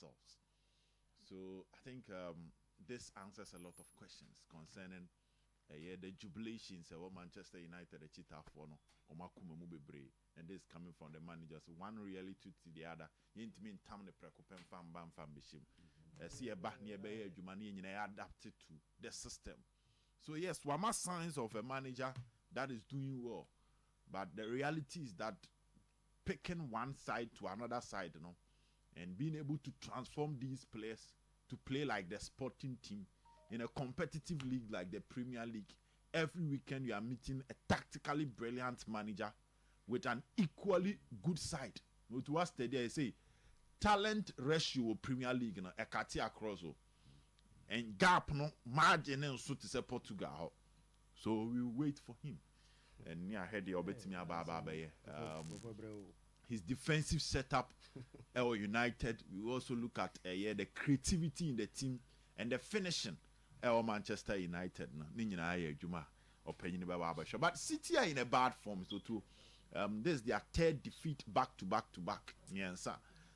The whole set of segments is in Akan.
ourselves. So I think this answers a lot of questions concerning the jubilations of Manchester United, the cheetah for no, and this coming from the managers. One reality to the other. You mean tam the precopen fan bam fan bishim. See a back near Bay, Jumani, adapted to the system. So yes, one more signs of a manager that is doing well, but the reality is that picking one side to another side, and being able to transform these players to play like the sporting team in a competitive league like the Premier League. Every weekend you are meeting a tactically brilliant manager with an equally good side. With what study I say, talent ratio Premier League, a kati across, and gap no margin and so to say Portugal. So we wait for him. And near head the obetimi ababa his defensive setup United. We also look at the creativity in the team and the finishing Manchester United. But City are in a bad form. So too, this is their third defeat back to back. Yes,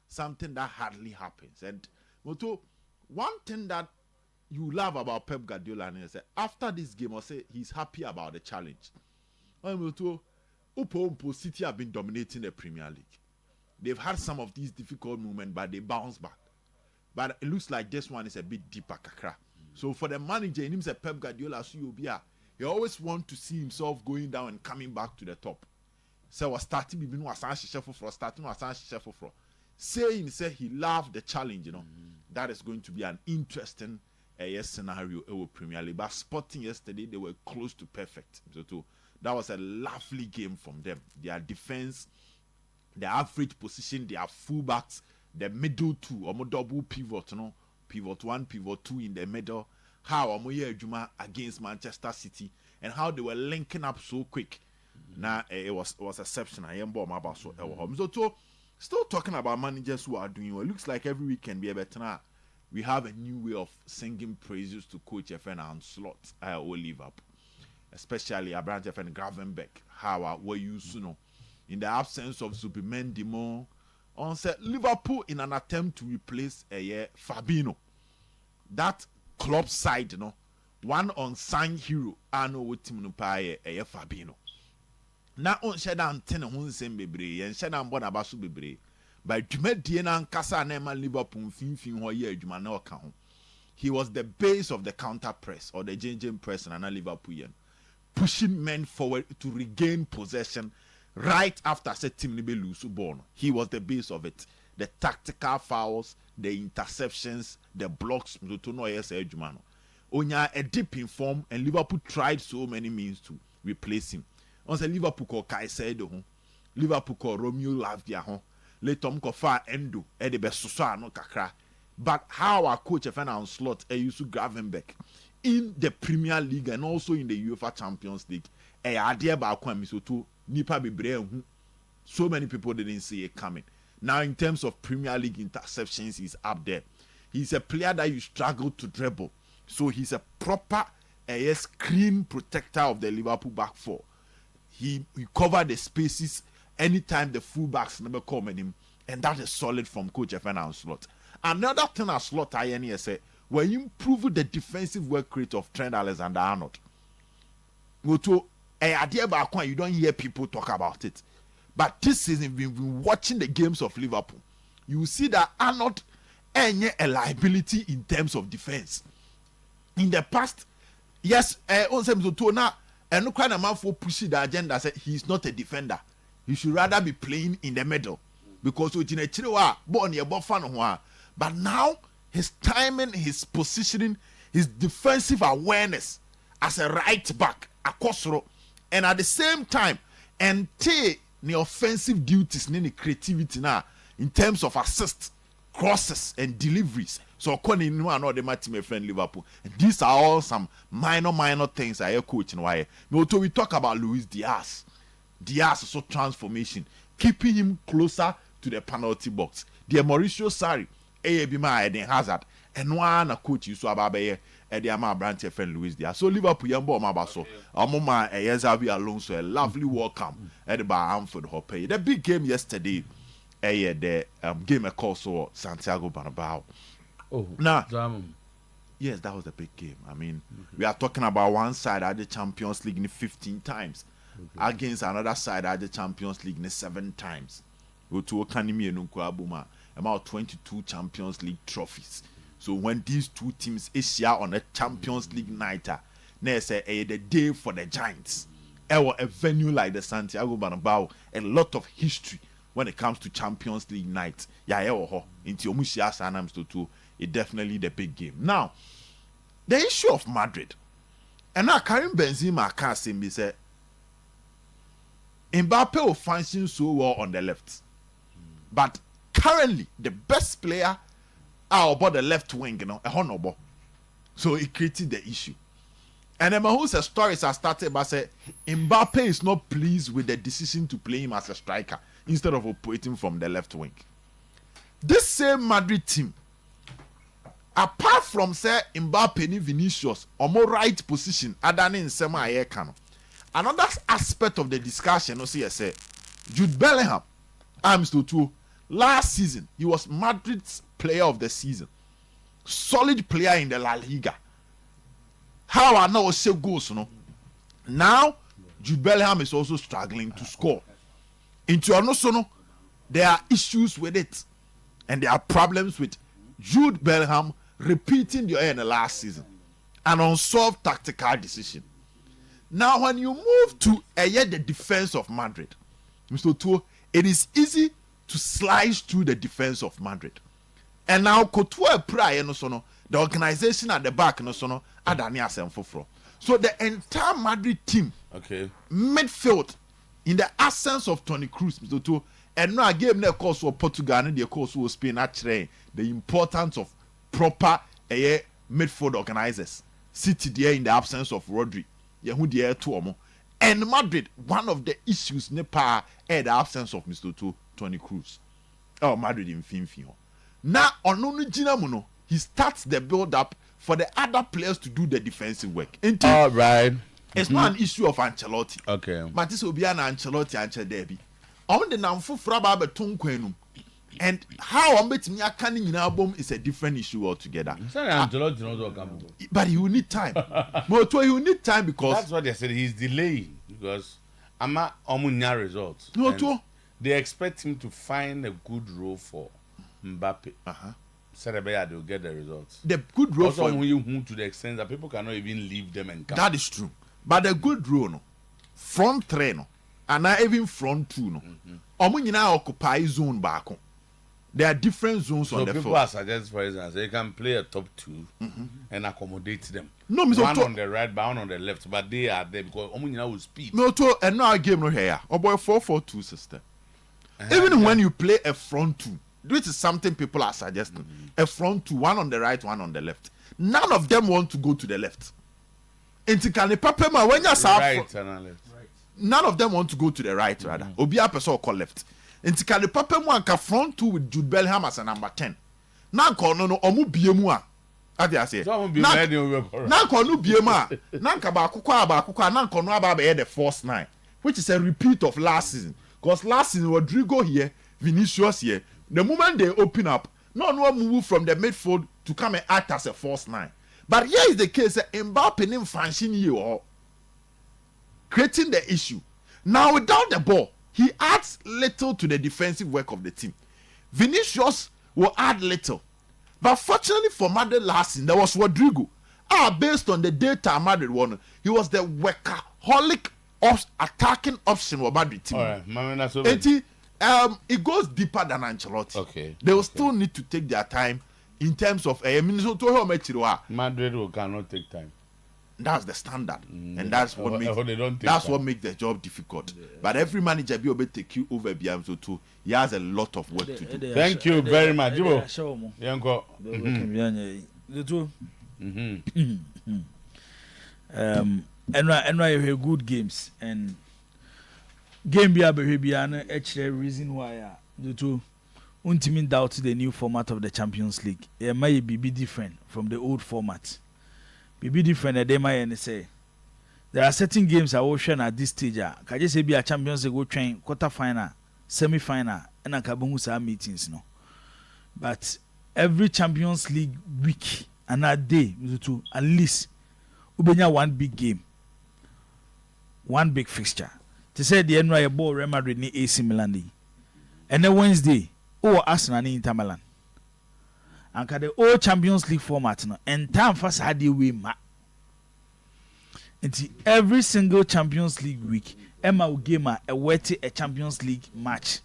something that hardly happens. And one thing that you love about Pep Guardiola is that after this game, I'll say he's happy about the challenge. City have been dominating the Premier League. They've had some of these difficult moments, but they bounce back. But it looks like this one is a bit deeper, kakra. So for the manager, in himself, Pep Guardiola, he always wants to see himself going down and coming back to the top. So was starting saying he loved the challenge, That is going to be an interesting scenario in Premier League. But Sporting yesterday, they were close to perfect. So that was a lovely game from them. Their defense, their average position, their fullbacks, the middle two, double pivot, pivot 1, pivot 2 in the middle. How Juma against Manchester City and how they were linking up so quick. Now it was exceptional. So still talking about managers who are doing well. It looks like every week can be a better now. We have a new way of singing praises to Coach FN and Slot or Liverpool. Especially Abraham and Gravenbeck, how were used in the absence of Zubimendi Mo on said Liverpool in an attempt to replace Fabinho. That club side, one unsung hero, I know what team Fabinho. Now on Shedan ten Hunsen Bebre and Shedan Bonabasu Bebre. By Jumediana and Casa Nema Liverpool Finfin Hoyer Jumano account. He was the base of the counter press or the Jane press and an Liverpoolian, pushing men forward to regain possession right after setting Nibe Lusu born. He was the base of it. The tactical fouls, the interceptions, the blocks, Onya a deep in form, and Liverpool tried so many means to replace him. On the Liverpool called Kaisedo, Liverpool called Romeo Lavia, let Tom Kofa Endo, Eddie Bessusano Kakra. But how our coach and Slot used to Gravenbeck in the Premier League and also in the UEFA Champions League, idea about Kwamisoto, Nipa Bibre, so many people didn't see it coming. Now, in terms of Premier League interceptions, he's up there. He's a player that you struggle to dribble. So he's a proper screen protector of the Liverpool back four. He covered the spaces anytime the fullbacks never come at him, and that is solid from Coach FN and Slot. Another thing as Slot I say, when you improve the defensive work rate of Trent Alexander-Arnold, go to idea about you don't hear people talk about it. But this season, we've been watching the games of Liverpool. You see that Arnold ain't a liability in terms of defense. In the past, yes, and no kind of man for pushing the agenda said he's not a defender. He should rather be playing in the middle because but now his timing, his positioning, his defensive awareness as a right back, and at the same time, and the offensive duties, the creativity now in terms of assists, crosses, and deliveries. So, according to another my team friend Liverpool, and these are all some minor things I hear coaching. Why? No, we talk about Luis Diaz. Diaz so transformation, keeping him closer to the penalty box. The Mauricio Sarri, Bima Eden Hazard, and one coach you saw Ababe, Ediama Brandt friend Luis Diaz. So Liverpool Yambo Mabaso, Amoma Ezavi Alonso, a lovely welcome at the Bar Amford Hoppe. The big game yesterday, the game called so Santiago Bernabeu. Oh, now, yes, that was a big game. I mean, we are talking about one side at the Champions League 15 times against another side at the Champions League 7 times. We to Kanimi and Nkwabuma about 22 Champions League trophies. So when these two teams issue on a Champions League night, they say the day for the Giants. A venue like the Santiago Bernabeu, a lot of history when it comes to Champions League night. Into Omushia Sanams to it definitely the big game. Now, the issue of Madrid, and now Karim Benzema can't say me say Mbappe will function so well on the left, but currently the best player out about the left wing, a honorable. So it created the issue. And then Mahou's stories have started by saying Mbappe is not pleased with the decision to play him as a striker instead of operating from the left wing. This same Madrid team, apart from say Mbappe and Vinicius or more right position other than Sema Ayekano, another aspect of the discussion also say Jude Bellingham, I'm still too. Last season he was Madrid's player of the season, solid player in the La Liga. How I know say goals, now Jude Bellingham is also struggling to score. Into also there are issues with it, and there are problems with Jude Bellingham repeating the end last season, an unsolved tactical decision. Now, when you move to the defense of Madrid, Mr. Tuo, it is to slice through the defense of Madrid. And now, Couture Prayer, the organization at the back, Adania Semfofro. So the entire Madrid team, midfield, in the absence of Toni Kroos, Mr. Tuo, and now game the course for Portugal and the course for Spain, actually, the importance of proper midfield organizers. City there in the absence of Rodri, and Madrid, one of the issues Nepal the absence of Mr. Toni Kroos. Oh, Madrid in Finfio. Now, on he starts the build up for the other players to do the defensive work. All right. It's not an issue of Ancelotti. Okay. But this will be an Ancelotti and Derby. On the Namfu Fraba Betonquenum. And how I'm betting your canning in album is a different issue altogether. But he will need time. But he will need time because that's what they said. He's delaying because I'm not Omunya results. No, they expect him to find a good role for Mbappe. Said they'll get the results. The good role also for him to the extent that people cannot even leave them and come. That is true. But the good role, no, front three, no, and not even front two, no. Omunya occupy zone back. There are different zones on the field. So people are suggesting, for instance, they can play a top two and accommodate them. No, one on the right, one on the left, but they are there because Omunyina will speed. No, and now game no here. Oh boy, 4-4-2 system. Even when you play a front two, this is something people are suggesting. A front two, one on the right, one on the left. None of them want to go to the left. When right and left. None of them want to go to the right, rather. Obia person call left. Nti ka the papa mu anka front two with Jude Bellingham as a number 10. Na nka no omu biemu a. Ade ase. Na nka no biemu a. Na nka ba akukwa na nka no aba be the first 9, which is a repeat of last season. Because last season Rodrigo here, Vinicius here, the moment they open up, no one move from the midfield to come and act as a first 9. But here is the case that Mbappe nim function here creating the issue. Now without the ball, he adds little to the defensive work of the team. Vinicius will add little. But fortunately for Madrid last season, there was Rodrigo. Based on the data Madrid won, he was the workaholic attacking option for Madrid team. All right. It goes deeper than Ancelotti. Okay. They will still need to take their time in terms of Madrid cannot take time. That's the standard, and that's what makes the job difficult. Yeah. But every manager be able to take you over so too. He has a lot of work to do. Thank you very much, And I have good games and game be actually reason why the two ultimate doubt the new format of the Champions League. It might be different from the old format. Be different at them and say there are certain games I will share at this stage. Can just say be a Champions League go train quarter final, semi final, and akabu saa meetings no. But every Champions League week and a day, to at least ubenya one big game, one big fixture. To say the NY ball Real Madrid ni AC Milan, and then Wednesday, Arsenal ni Inter Milan. And the old Champions League format no, and time first had the way ma. Until every single Champions League week, Emma will game a wetty a Champions League match.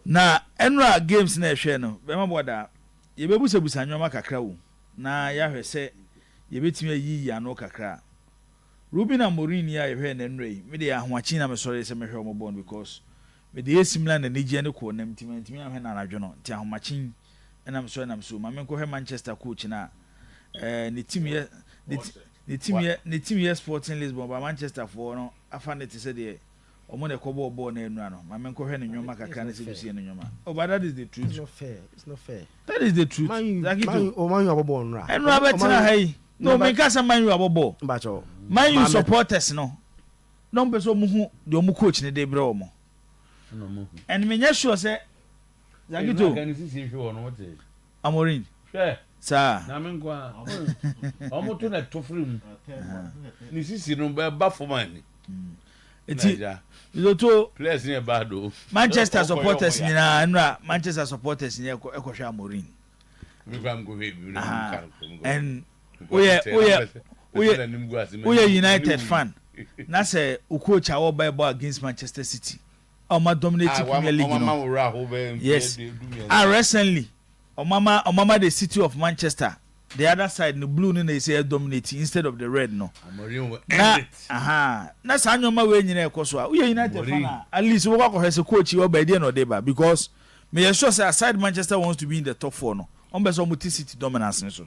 Na enra games na ehwe no be ma boda ye bebusa busa nwoma kakra wo na ya hwe se ye betimi ayi ya no kakra Ruben Amorim ya ehwe na enra yi me de ahoachi na me sori se me hwe mo bon because me de esimla na nige ne ko nam timi ahwe na anadwo no ti ahomachi na me sori na me so ma me ko hwe Manchester coach na ne team ye ne team ye Sporting Lisbon ba Manchester for no afa ne ti se de omo ne kobo ball na enu ano ma me nko hwe ne nwoma kakra na se bisi ne nwoma oh but that is the truth. It's not fair That is the truth. Man you abobo nra enu abetina hai no me ka say man you abobo bacho man you supporters no person mu hu de omo coach ne de bre omo no mu and me nya sure say Zagito kan si si hwe ono wote Amorim hwe sa na me nkwa omo to na tofrim ni sisi no ba for man eti to players ni bad o Manchester supporters ni na enra Manchester supporters ni ekohwe Amorim we go go we and we United fan na say o coach a wo ball against Manchester City ma dominate Premier League no yes recently Omama the City of Manchester the other side the blue no they say dominate instead of the red no na sa nyoma we nyina ekoso a we United fan at least we go hese coach we ba dey no dey ba because me sure say aside Manchester wants to be in the top 4 no on be so multi city dominance so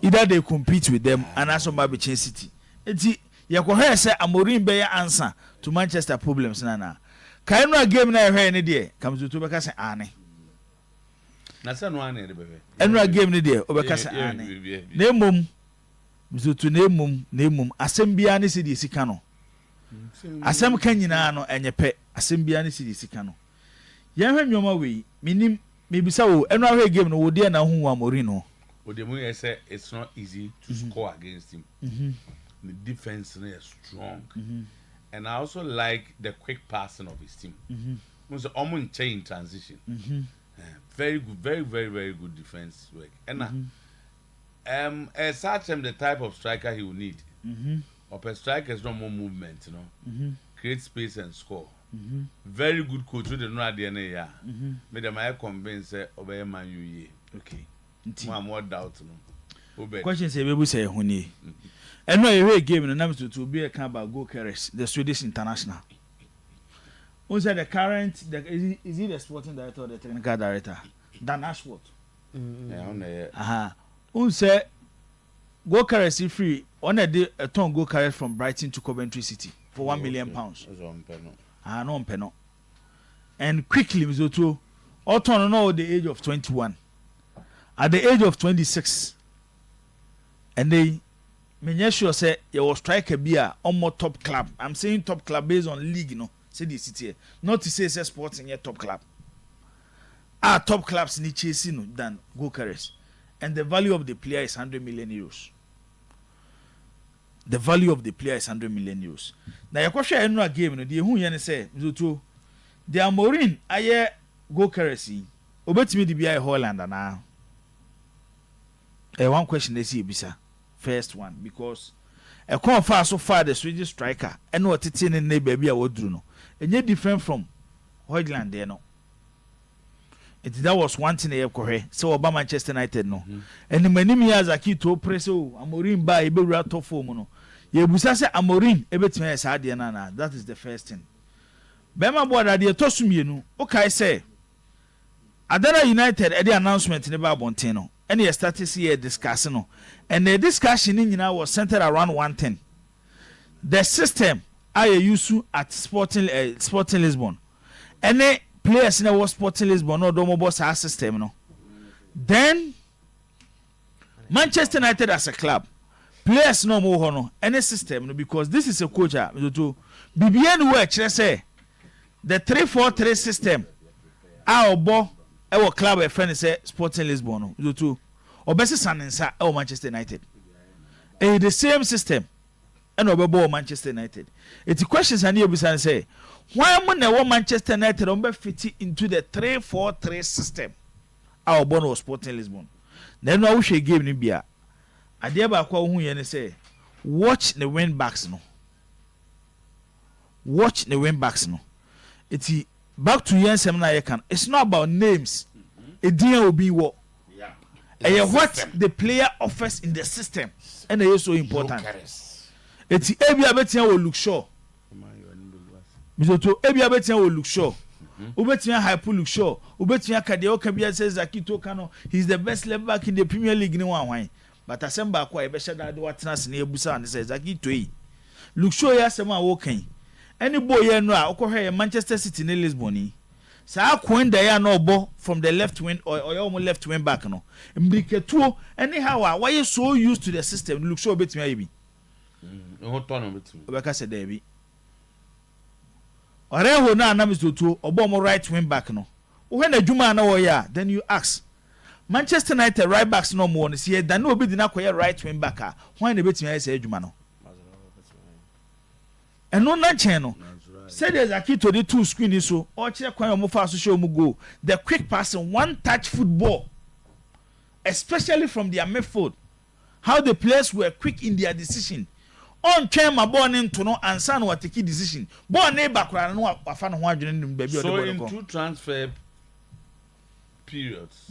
either they compete with them and also be change City enti ye ko hese Amorim be answer to Manchester problems na kai no game na hwe ne de kam to be ka say ane na se no ane de be enra game ne de obeka say ane na emom mzutu na emom asem bia ne se de sika no asem kan nyina no enyepe asem bia ne se de sika no ye hwe nwoma we minim mebisa wo enra hwe game no wo de na hu Amorim no Odemu say it's not easy to score against him. The defense is strong. And I also like the quick passing of his team. So almost chain transition. Very good, very good defense work. And as such the type of striker he will need. Or per striker is no more movement, you know. Create space and score. Very good coach with the no DNA, yeah. Made them I convince obey man you. Okay. More doubt no. Question say we say huni. And no away game no name to be a can about goal carriers the Swedish international. Who said the current is he the sporting director or the technical director? Dan Ashworth. Who said goal carriers free on a day a ton goal carriers from Brighton to Coventry City for £1 million. No peno. And quickly Mizoto all turn no the age of 21. At the age of 26, and they me sure say you will strike a beer on more top club. I'm saying top club based on league, you know, say the city. Not to say sports in your top club. Top clubs need chasing than go carriers. And the value of the player is 100 million euros. The value of the player is 100 million euros. Now your question in a game, the who you say, the Amorim aye go carriers. Obetimi the BI Holland now. One question they see bisa first one because a come far so far the Swedish striker and what it's in the baby I would do no and yet different from Hoyland there no that was one thing they have correct so about Manchester United no and the many years I keep to press Amorim by ebe real top form no ye busa say Amorim ebetime say ade na that is the first thing Bema board ade to sumienu okay say Adana United ede announcement ne ba bonten no and he started here discussing, and the discussion in was centered around one thing: the system I use at Sporting Lisbon. Any players in the Sporting Lisbon no domo boss our system no. Then Manchester United as a club, players no more no any system no because this is a coach. To BBN work, say the 3-4-3 system. The 3-4-3 system obo e club e friend say Sporting Lisbon no you too obese sanensa e Manchester United the same system and obebo Manchester United it's questions and you be say why am na Manchester United on be fit into the 3-4-3 system our born was Sporting Lisbon then no we game ni bia ade ba kwa hu ye ne say watch the wing backs no it's back to yensem na ye can it's not about names edin obi wo what the player offers in the system and it is so important it's ebia betia wo look sure mizoto ebia betia wo look sure ubetia hype look sure ubetia kade o kabia says Zakito Kano he's the best left back in the Premier League ni wan but asemba kwa e be sheda de watena se na ebusa ne says Zakito yi look sure ya sema wo kan any boy here no a okohwe Manchester City ne Lisbon sa kwenda ya no obo from the left wing or your left wing back no mbiketuo anyhow why you so used to the system look sure betimi ayi o to no betimi obeka se da bi oreho na anamistotuo obo mo right wing back no wo na dwuma na wo ya then you ask Manchester United right backs no mo no see dan obi di na koye right wing back a why na betimi ayi se adwuma no eno na chen no said there's a key to the two screen so or check when you fast show mu go the quick passing one touch football especially from their midfield how the players were quick in their decision on train my ball into no answer no take decision ball na background no afa no ho adwene nim baby so in two transfer periods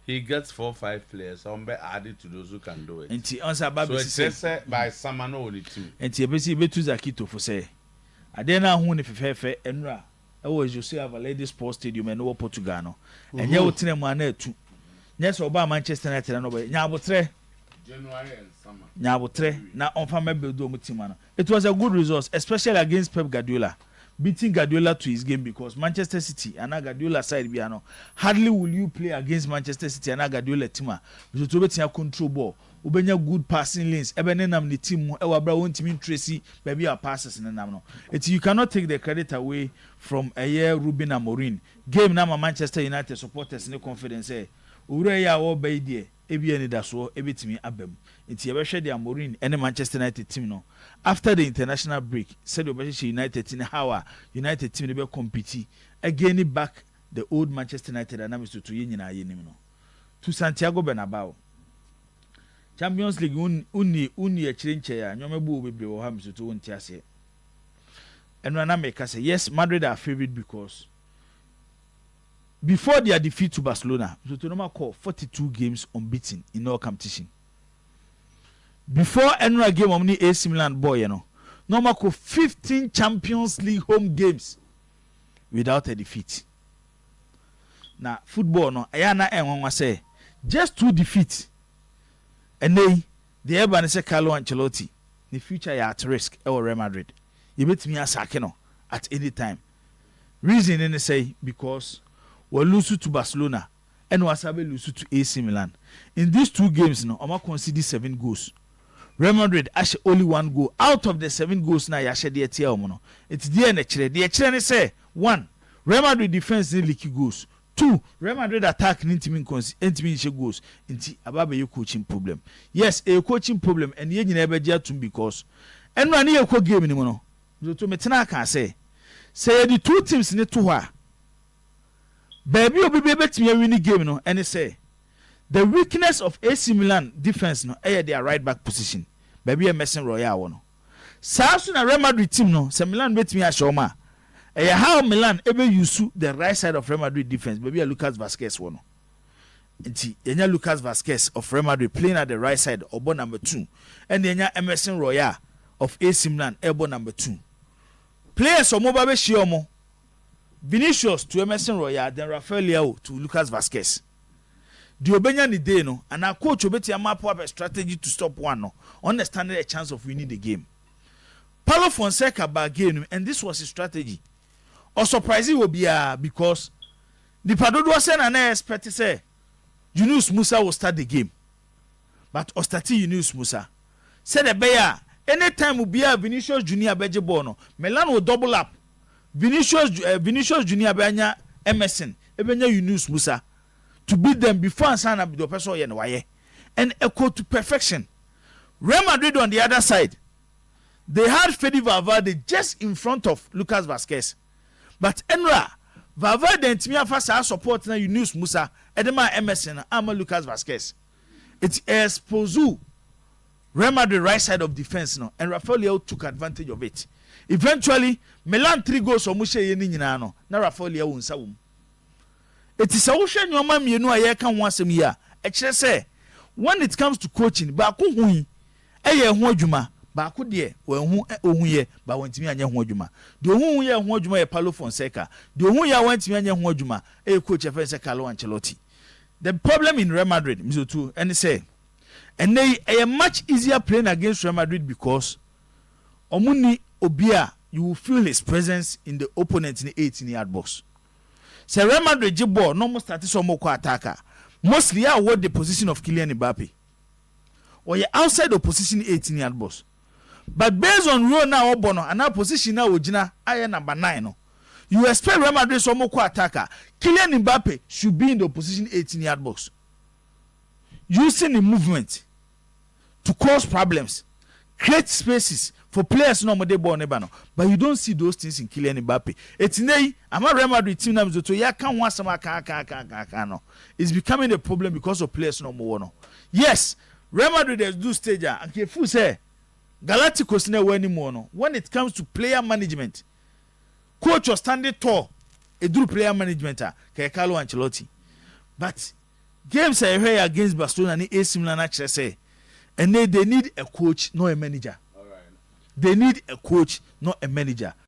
he gets 4-5 players on be added to those who can do it enti answer baby say by summer no only team enti ebesi betu Zakito for say ade na hu ne fefefe enura e wo Jose Avalade Sports Stadium no Portugal no enye wo tene mu ana atu nye so ba Manchester United no be nya abotre January and summer nya abotre na onfa mabedo mu team no it was a good result especially against Pep Guardiola beating Guardiola to his game because Manchester City and Guardiola side bia no hardly will you play against Manchester City and Guardiola team because to betia control ball ubenya good passing lanes ebe ne nam ne team e wa bra won team tracy baby our passes ne nam no it you cannot take the credit away from Ruben Amorim game na Manchester United supporters ne confidence owura ya wo bai die ebi ni da so ebetimi abam it ye be hwe de Amorim ene Manchester United team no after the international break said obeshe United team how United team be compete again back the old Manchester United and amisto to yenyina yenim no to Santiago Bernabeu Champions League uni echirenche ya nyomebu bebre wo ha miso to wonti ase eno na make say yes Madrid are favored because before their defeat to Barcelona so to normal call 42 games unbeaten in all competition before eno game omni AC Milan boy you know normal call 15 Champions League home games without a defeat na football no ayana enwanwa say just 2 defeats. And they the Eban say Carlo Ancelotti the future is at risk or Real Madrid you bet me asake at any time reason they say because we lose to Barcelona and we sabe lose to AC Milan in these 2 games no Oma conceded 7 goals Real Madrid actually only 1 goal out of the 7 goals na ya shede etia omo no it's there na kire the kire ne say 1 Real Madrid defense dey leaky goals 2 Real Madrid attack intimi goals inti ababa ye coaching problem yes a coaching problem and ye nyina ebe dia tum because eno ani ye ko game ni mo no so to metena aka say the 2 teams ni to ho baby obi be betimi win game no and say the weakness of AC Milan defense no their right back position baby Emerson Royal wo no sa so na Real Madrid team no se Milan betimi a shoma how Milan ebe use the right side of Real Madrid defense baby Lucas Vazquez one nti enya Lucas Vazquez of Real Madrid playing at the right side obo number 2 and enya Emerson Royal of AC Milan elbow number 2 players omo ba be hie omo Vinicius to Emerson Royal then Rafael Leao to Lucas Vazquez the obenya ni day no and our coach obeti map up a strategy to stop one no understanding a chance of winning the game Paulo Fonseca bargain and this was his strategy or surprising will be because the Padodo was saying and I expect to say Yunus Musa will start the game but Ostati Yunus Musa said the bear anytime will be a Vinicius Junior Beje Bono Milan will double up Vinicius Junior Banya Emerson ebenya Yunus Musa to beat them before Ansana the person yen waye and echo to perfection. Real Madrid on the other side, they had Fede Valverde just in front of Lucas Vazquez. But Enra, Valverde and Timia Fasa support na Yunus Musa, Edema Emerson, Ama Lucas Vazquez. It exposed Real Madrid right side of defense no, and Rafael Leao took advantage of it. Eventually, Milan 3 goals or Mushe Yeni Nano, na Rafael Leao unsawum. It is a ocean your mom you know a year can once a year. Actually say, when it comes to coaching, Baku hui, a year Hojuma, Baku dear, when who ye, but went to me and Hojuma. The who ye Hojuma a Palo Fonseca, the who ya went to me and Hojuma, a coach of Carlo Ancelotti. The problem in Real Madrid, Mizutu, and say, and they are much easier playing against Real Madrid because Omuni Obia, you will feel his presence in the opponent in the 18-yard box. So Real Madrid jibbo no mo start so mo ko attacker. Mostly I hold the position of Kylian Mbappe. Or you outside the position 18-yard box. But based on rule now obono and our position now ojina aye number 9 no. You expect Real Madrid so mo ko attacker. Kylian Mbappe should be in the position 18-yard box. Using the movement to cause problems, create spaces for players no more they born no, but you don't see those things in Kylian Mbappe. It's nay, I'm a Real Madrid team now to ya can want some no. It's becoming a problem because of players no more no. Yes, Real Madrid has do stage and Kefu say Galacticos never anymore no. When it comes to player management, coach was standing tall, a do player management Carlo Ancelotti. But games are here against Barcelona and AC Milan actually say, and they need a coach, not a manager. They need a coach, not a manager.